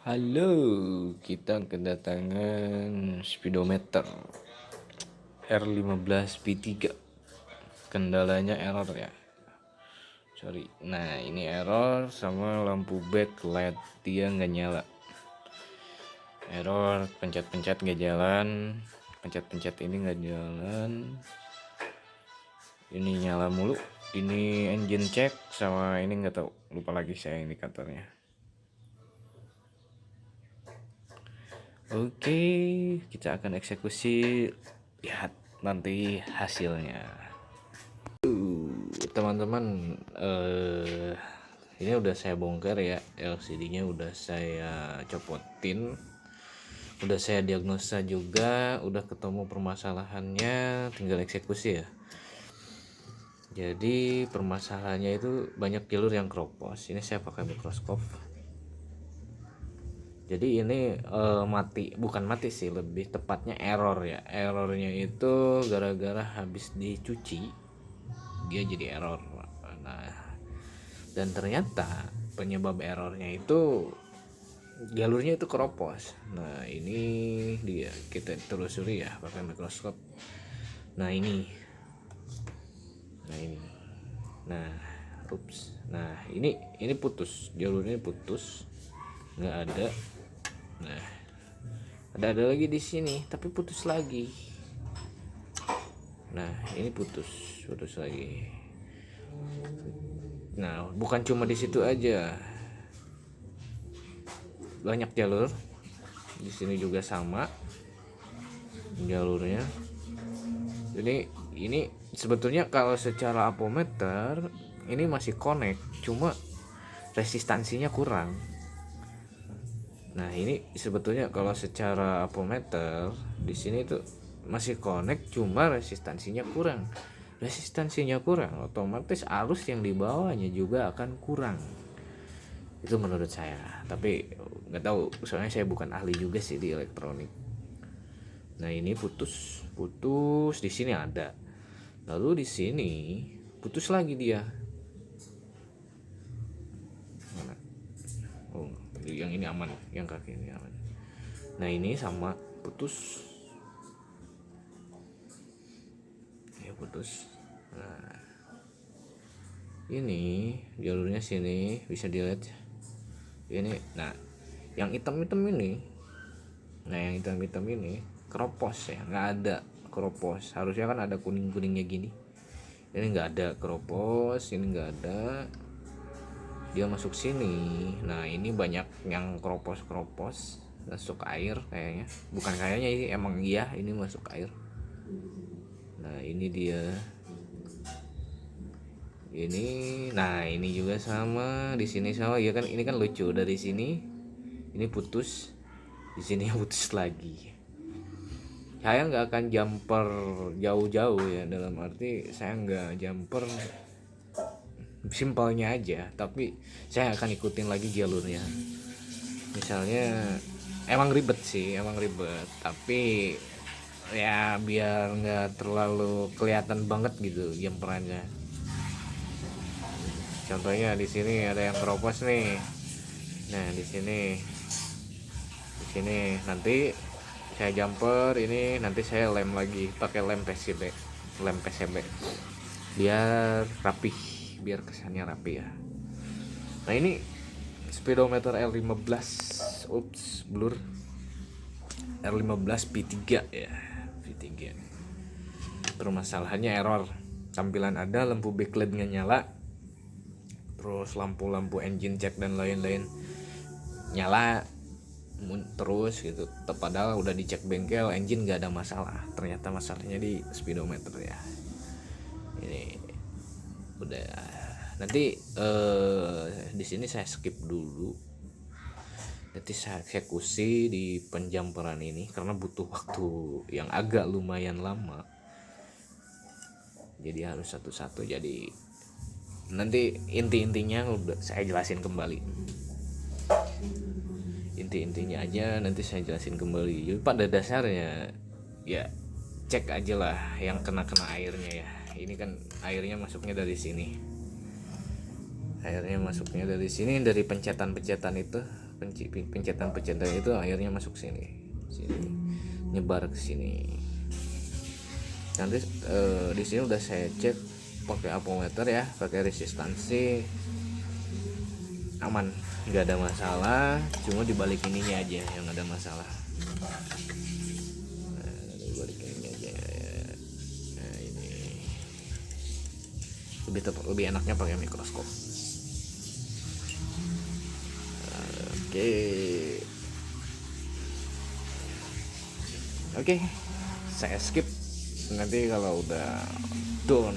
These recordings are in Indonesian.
Halo, kita kedatangan speedometer R15V3. Kendalanya error ya. Sorry. Nah, ini error sama lampu backlight dia nggak nyala. Error, pencet-pencet nggak jalan, pencet-pencet ini nggak jalan. Ini nyala mulu. Ini engine check sama ini nggak tahu, lupa lagi saya indikatornya. Oke, kita akan eksekusi. Lihat nanti hasilnya. Teman-teman, ini udah saya bongkar ya, LCD-nya udah saya copotin, udah saya diagnosa juga, udah ketemu permasalahannya, tinggal eksekusi ya. Jadi permasalahannya itu banyak jalur yang keropos. Ini saya pakai mikroskop. Jadi ini bukan mati sih, lebih tepatnya error ya. Errornya itu gara-gara habis dicuci dia jadi error. Nah, dan ternyata penyebab errornya itu jalurnya itu keropos. Nah, ini dia, kita telusuri ya pakai mikroskop. Nah, ini. Nah, ups. Nah, ini putus. Jalurnya putus. Nggak ada. Nah, ada lagi di sini, tapi putus lagi. Nah, ini putus lagi. Nah, bukan cuma di situ aja, banyak jalur. Di sini juga sama jalurnya. Jadi ini sebetulnya kalau secara ampermeter ini masih connect, cuma resistansinya kurang. Nah, ini sebetulnya kalau secara ampermeter di sini tuh masih connect, cuma resistansinya kurang. Resistansinya kurang, otomatis arus yang di bawahnya juga akan kurang. Itu menurut saya, tapi nggak tahu, soalnya saya bukan ahli juga sih di elektronik. Nah, ini putus di sini ada, lalu di sini putus lagi dia. Mana? Oh, yang ini aman, yang kaki ini aman. Nah, ini sama putus. Ya, putus. Nah, ini jalurnya sini bisa dilihat ini. Nah, yang hitam-hitam ini, keropos ya, nggak ada keropos. Harusnya kan ada kuning-kuningnya gini. Ini nggak ada keropos, ini nggak ada. Dia masuk sini. Nah, ini banyak yang keropos masuk air kayaknya. Bukan kayaknya, ini emang iya, ini masuk air. Nah, ini dia. Ini juga sama, di sini sama ya kan. Ini kan lucu, dari sini ini putus, di sini putus lagi. Saya nggak akan jumper jauh-jauh ya, dalam arti saya nggak jumper simpelnya aja, tapi saya akan ikutin lagi jalurnya. Misalnya emang ribet, tapi ya biar nggak terlalu kelihatan banget gitu jumperannya. Contohnya di sini ada yang keropos nih. Nah, di sini nanti saya jumper, ini nanti saya lem lagi pakai lem PCB biar rapih, biar kesannya rapi ya. Nah, ini speedometer R15, blur, R15 V3 ya, V3. Permasalahannya error, tampilan ada, lampu backlight nggak nyala, terus lampu engine check dan lain-lain nyala terus gitu. Padahal udah dicek bengkel, engine nggak ada masalah, ternyata masalahnya di speedometer ya. Ini udah, nanti di sini saya skip dulu, nanti saya eksekusi di penjamperan ini karena butuh waktu yang agak lumayan lama, jadi harus satu-satu. Jadi nanti intinya udah saya jelasin kembali, intinya aja nanti saya jelasin kembali. Jadi pada dasarnya ya cek aja lah yang kena airnya ya. Ini kan airnya masuknya dari sini, dari pencetan itu pencetan itu airnya masuk sini nyebar ke sini. Nanti di sini udah saya cek pakai apometer ya, pakai resistansi aman, nggak ada masalah, cuma di balik ininya aja yang ada masalah. Di balik ininya aja. Nah, ini lebih enaknya pakai mikroskop. Oke, saya skip. Nanti kalau udah down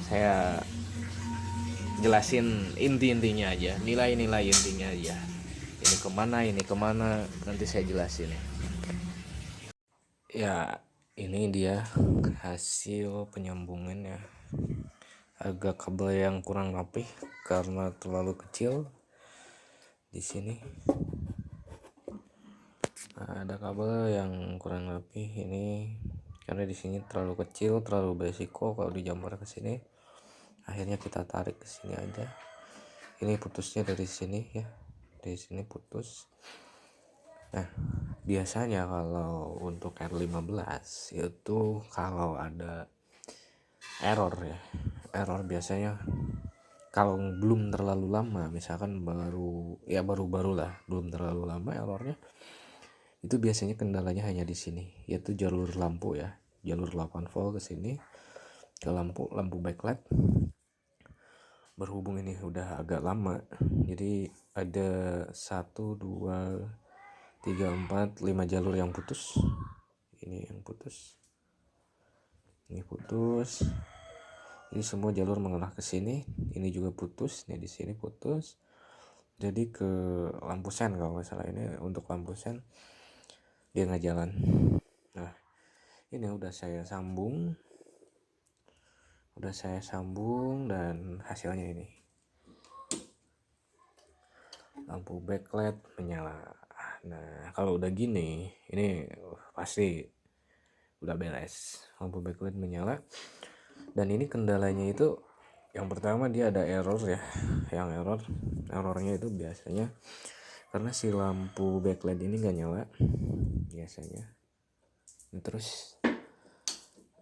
saya jelasin intinya aja, nilai intinya aja, ini kemana nanti saya jelasin ya. Ini dia hasil penyambungan ya, agak kabel yang kurang rapih karena terlalu kecil di sini. Nah, ada kabel yang kurang rapih ini karena di sini terlalu kecil, terlalu beresiko kalau dijamur ke sini. Akhirnya kita tarik ke sini aja. Ini putusnya dari sini ya, dari sini putus. Nah, biasanya kalau untuk R15 itu kalau ada error biasanya kalau belum terlalu lama, misalkan baru lah, belum terlalu lama errornya, itu biasanya kendalanya hanya di sini, yaitu jalur lampu ya, jalur 8 volt ke sini ke lampu backlight. Berhubung ini udah agak lama, jadi ada 1 2 3 4 5 jalur yang putus. Ini yang putus, ini putus, ini semua jalur mengarah ke sini. Ini juga putus, ini di sini putus. Jadi ke lampu sen, kalau nggak salah ini untuk lampu sen dia nggak jalan. Nah, ini udah saya sambung dan hasilnya ini lampu backlight menyala. Nah, kalau udah gini ini pasti udah beres, lampu backlight menyala. Dan ini kendalanya itu yang pertama, dia ada error ya, yang errornya itu biasanya karena si lampu backlight ini nggak nyala biasanya. Terus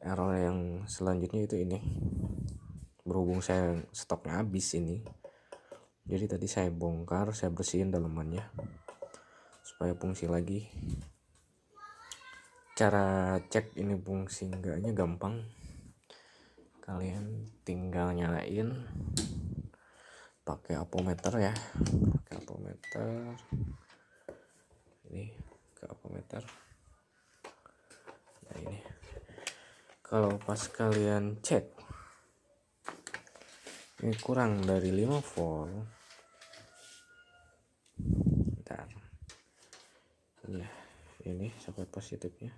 error yang selanjutnya itu ini, berhubung saya stoknya habis ini, jadi tadi saya bongkar, saya bersihin dalemannya supaya fungsi lagi. Cara cek ini fungsi enggaknya gampang, kalian tinggal nyalain pakai apometer ya, pakai apometer ini, ke apometer. Nah, ini kalau pas kalian cek ini kurang dari 5 volt, bentar ya, ini sampai positifnya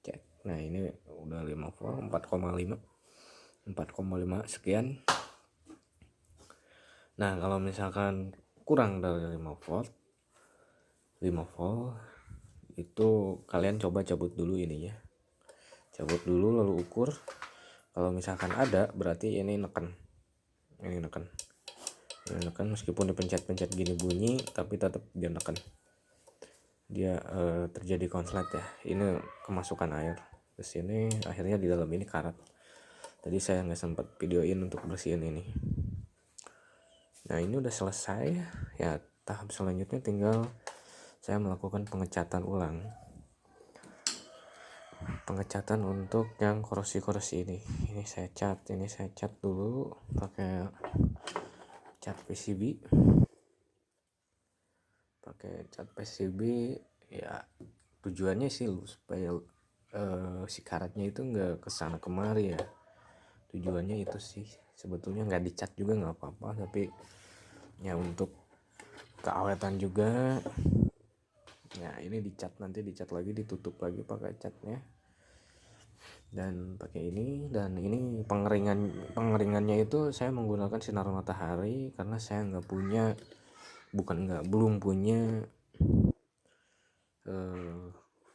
cek. Nah, ini udah 5 volt, 4,5 sekian. Nah, kalau misalkan kurang dari 5 volt itu kalian coba cabut dulu ininya, cabut dulu lalu ukur. Kalau misalkan ada, berarti ini neken meskipun dipencet-pencet gini bunyi, tapi tetap dia neken, dia terjadi konslet ya. Ini kemasukan air ke sini, akhirnya di dalam ini karat. Tadi saya nggak sempat videoin untuk bersihin ini. Nah, ini udah selesai ya. Tahap selanjutnya tinggal saya melakukan pengecatan ulang, untuk yang korosi ini. Ini saya cat dulu pakai cat PCB, ya. Tujuannya sih supaya si karatnya itu nggak kesana kemari ya. Tujuannya itu sih, sebetulnya nggak dicat juga nggak apa-apa, tapi ya untuk keawetan juga ya. Ini nanti dicat lagi, ditutup lagi pakai catnya dan pakai ini. Dan ini pengeringannya itu saya menggunakan sinar matahari karena saya belum punya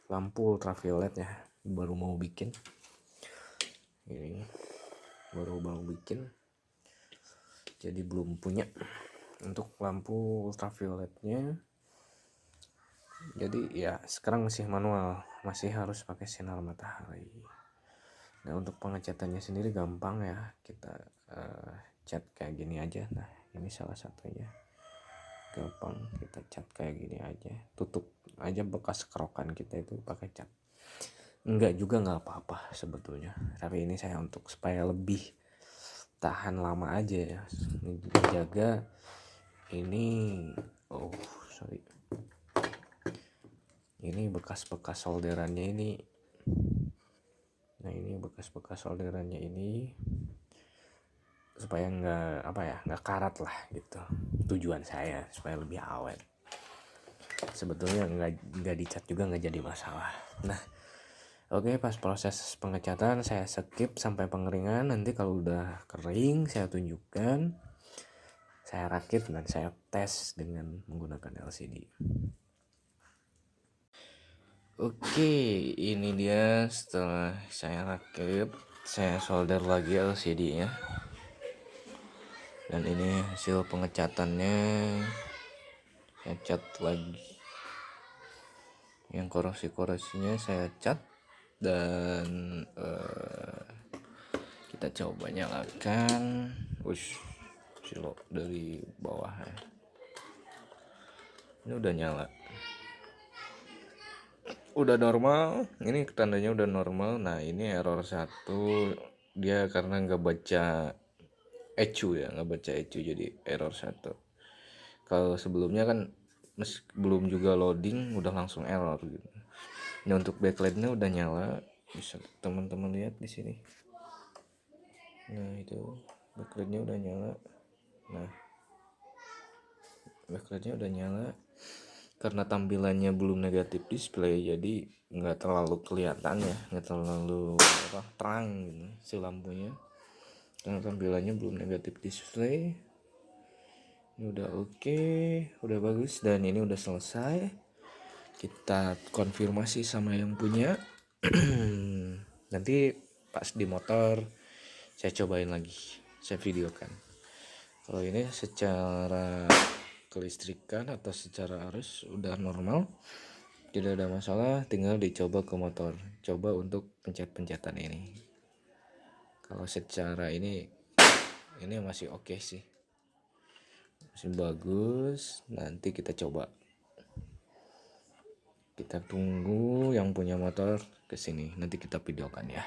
lampu ultraviolet ya, baru mau bikin jadi belum punya. Untuk lampu ultravioletnya, jadi ya sekarang masih manual, masih harus pakai sinar matahari. Nah untuk pengecatannya sendiri gampang ya, kita cat kayak gini aja. Nah ini salah satunya, gampang kita cat kayak gini aja, tutup aja bekas kerokan kita itu pakai cat. Enggak juga nggak apa-apa sebetulnya, tapi ini saya untuk supaya lebih tahan lama aja ya, menjaga ini. Oh sorry, ini bekas-bekas solderannya ini. Nah ini bekas-bekas solderannya ini supaya nggak karat lah gitu, tujuan saya supaya lebih awet. Sebetulnya nggak dicat juga nggak jadi masalah. Nah oke, pas proses pengecatan saya skip sampai pengeringan. Nanti kalau udah kering saya tunjukkan, saya rakit dan saya tes dengan menggunakan LCD. Oke, ini dia setelah saya rakit, saya solder lagi LCD-nya. Dan ini hasil pengecatannya, saya cat lagi. Yang korosi-korosinya saya cat dan kita coba nyalakan. Silo dari bawah ya. Ini udah nyala, udah normal. Ini tandanya udah normal. Nah ini error 1, dia karena nggak baca ECU ya, nggak baca ECU jadi error 1. Kalau sebelumnya kan belum juga loading udah langsung error gitu. Ini untuk backlightnya udah nyala, bisa teman-teman lihat di sini. Nah itu backlightnya udah nyala. Nah backlightnya udah nyala, karena tampilannya belum negatif display jadi nggak terlalu kelihatan ya, nggak terlalu terang gitu si lampunya, karena tampilannya belum negatif display. Ini udah oke, udah bagus, dan ini udah selesai. Kita konfirmasi sama yang punya. Nanti pas di motor saya cobain lagi, saya videokan. Kalau ini secara kelistrikan atau secara arus udah normal, tidak ada masalah, tinggal dicoba ke motor, coba untuk pencet-pencetan ini. Kalau secara ini masih oke sih, masih bagus. Nanti kita coba, kita tunggu yang punya motor kesini, nanti kita videokan ya.